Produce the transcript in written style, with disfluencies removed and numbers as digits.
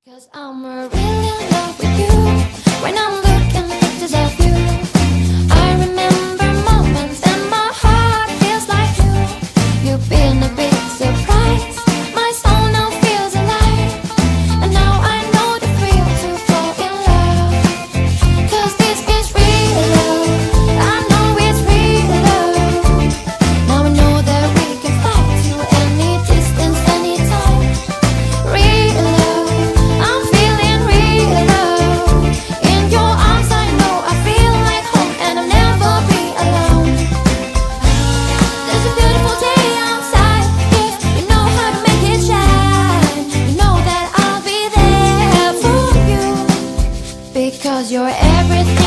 'Cause I'm really in love with you. When I'm looking at pictures of you, I remember moments and my heart feels like you. You've been a big surprise. My soul now feels alive. And now I know the thrill to fall in love. 'Cause this is real love. I know it's real love. Now I know that we can fly to any distance, anytime. Real love. I'm feeling real love. In your arms I know I feel like home, and I'll never be alone. There's a beautiful day outside, yeah, you know how to make it shine. You know that I'll be there for you, because you're everything